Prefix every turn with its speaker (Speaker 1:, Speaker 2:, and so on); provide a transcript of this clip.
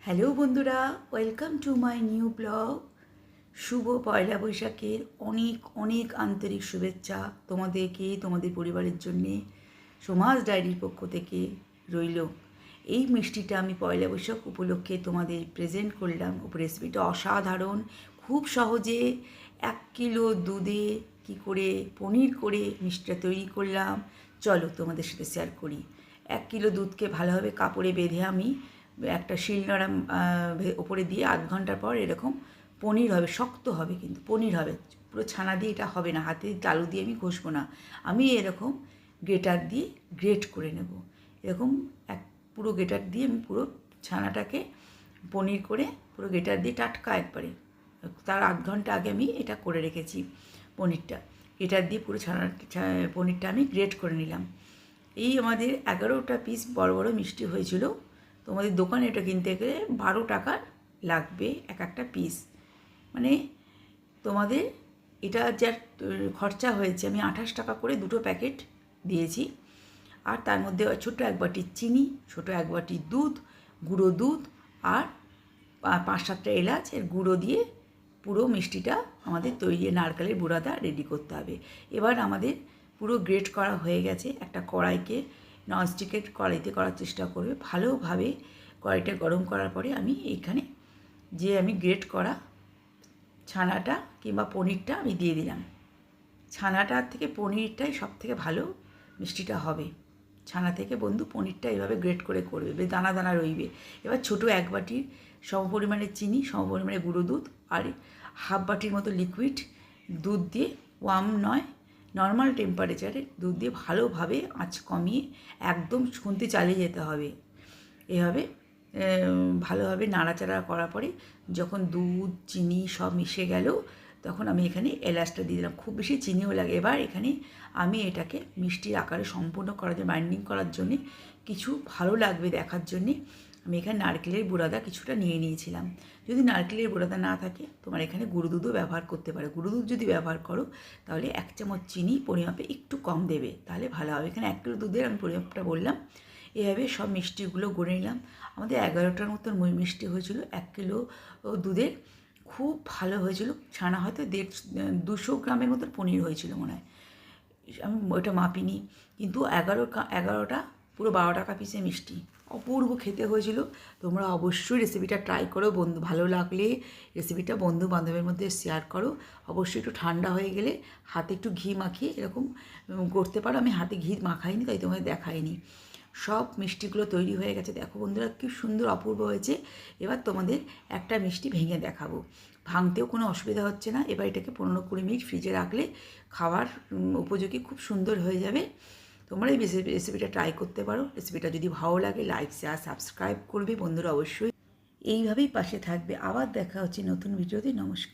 Speaker 1: Hello বন্ধুরা, welcome to my new blog. শুভ পয়লা বৈশাখের অনেক অনেক আন্তরিক শুভেচ্ছা তোমাদেরকে, তোমাদের পরিবারের জন্যে সমাজ ডায়েরির পক্ষ থেকে রইল। এই মিষ্টিটা আমি পয়লা বৈশাখ উপলক্ষে তোমাদের প্রেজেন্ট করলাম। রেসিপিটা অসাধারণ, খুব সহজে 1 কিলো দুধে কী করে পনির করে মিষ্টিটা তৈরি করলাম চলো তোমাদের সাথে শেয়ার করি। 1 কিলো দুধকে ভালোভাবে কাপড়ে বেঁধে আমি একটা শিলনোড়া ওপরে দিয়ে আধ ঘন্টার পর এরকম পনির হবে, শক্ত হবে কিন্তু পনির হবে, পুরো ছানা দিয়ে এটা হবে না, হাতে তালু দিয়ে আমি ঘষবো না, আমি এরকম গ্রেটার দিয়ে গ্রেট করে নেব। এরকম পুরো গ্রেটার দিয়ে আমি পুরো ছানাটাকে পনির করে পুরো গ্রেটার দিয়ে টাটকা একবারে, তার আধ ঘন্টা আগে আমি এটা করে রেখেছি পনিরটা। গ্রেটার দিয়ে পুরো পনিরটা আমি গ্রেট করে নিলাম। এই আমাদের 11টা পিস বড় বড় মিষ্টি হয়েছিল। তোমাদের দোকানে এটা কিনতে গেলে 12 টাকার লাগবে এক একটা পিস। মানে তোমাদের এটা যার খরচা হয়েছে, আমি 28 টাকা করে 2টো প্যাকেট দিয়েছি। আর তার মধ্যে ছোটো 1 বাটি চিনি, ছোটো 1 বাটি দুধ, গুঁড়ো দুধ আর 5-7টা এলাচ এর গুঁড়ো দিয়ে পুরো মিষ্টিটা আমাদের তৈরি, নারকেলের বুড়াটা রেডি করতে হবে। এবার আমাদের পুরো গ্রেট করা হয়ে গেছে। একটা কড়াইকে, ননস্টিকের কড়াইতে করার চেষ্টা করবে ভালোভাবে। কড়াইটা গরম করার পরে আমি এইখানে যে আমি গ্রেট করা ছানাটা কিংবা পনিরটা আমি দিয়ে দিলাম। ছানাটার থেকে পনিরটাই সব থেকে ভালো মিষ্টিটা হবে। ছানা থেকে বন্ধু পনিরটা এভাবে গ্রেট করে করবে, বেশ দানা দানা রইবে। এবার ছোটো 1 বাটির সমপরিমাণে চিনি, সমপরিমাণে গুঁড়ো দুধ আর হাফ বাটির মতো লিকুইড দুধ দিয়ে, ওয়ার্ম নয় নর্মাল টেম্পারেচারে দুধ দিয়ে ভালোভাবে আঁচ কমিয়ে একদম খুন্তি চালিয়ে যেতে হবে। এভাবে ভালোভাবে নাড়াচাড়া করার পরে যখন দুধ চিনি সব মিশে গেল, তখন আমি এখানে এলাচটা দিয়ে দিলাম। খুব বেশি চিনিও লাগে। এবার এখানে আমি এটাকে মিষ্টির আকারে সম্পূর্ণ করার জন্য, বাইন্ডিং করার জন্যে, কিছু ভালো লাগবে দেখার জন্যে আমি এখানে নারকেলের বুড়াদা কিছুটা নিয়ে নিয়েছিলাম। যদি নারকেলের বুড়াদা না থাকে তোমার এখানে গুঁড়ো দুধও ব্যবহার করতে পারো। গুঁড়ো দুধ যদি ব্যবহার করো তাহলে 1 চামচ চিনি পরিমাপে একটু কম দেবে, তাহলে ভালো হবে। এখানে 1 কিলো দুধের আমি পরিমাপটা বললাম। এভাবে সব মিষ্টিগুলো গড়ে নিলাম। আমাদের 11টার মতন মিষ্টি হয়েছিল 1 কিলো দুধের। খুব ভালো হয়েছিল। ছানা হয়তো 200 গ্রামের মতন পনির হয়েছিল মনে হয়, আমি ওইটা মাপিনি। কিন্তু 11টা পুরো 12 টাকা পিসে মিষ্টি, অপূর্ব খেতে হয়েছিল। তোমরা অবশ্যই রেসিপিটা ট্রাই করো বন্ধু। ভালো লাগলে রেসিপিটা বন্ধু বান্ধবের মধ্যে শেয়ার করো। অবশ্যই একটু ঠান্ডা হয়ে গেলে হাতে একটু ঘি মাখিয়ে এরকম করতে পারো। আমি হাতে ঘি মাখাইনি তাই তোমাদের দেখাইনি। সব মিষ্টিগুলো তৈরি হয়ে গেছে, দেখো বন্ধুরা কি সুন্দর অপূর্ব হয়েছে। এবার তোমাদের একটা মিষ্টি ভেঙে দেখাবো, ভাঙতেও কোনো অসুবিধা হচ্ছে না। এবার এটাকে 15-20 মিনিট ফ্রিজে রাখলে খাওয়ার উপযোগী খুব সুন্দর হয়ে যাবে। তোমরা এই রেসিপিটা ট্রাই করতে পারো। রেসিপিটা যদি ভালো লাগে লাইক শেয়ার সাবস্ক্রাইব করবে বন্ধুরা, অবশ্যই এইভাবেই পাশে থাকবে। আবার দেখা হচ্ছে নতুন ভিডিওতে। নমস্কার।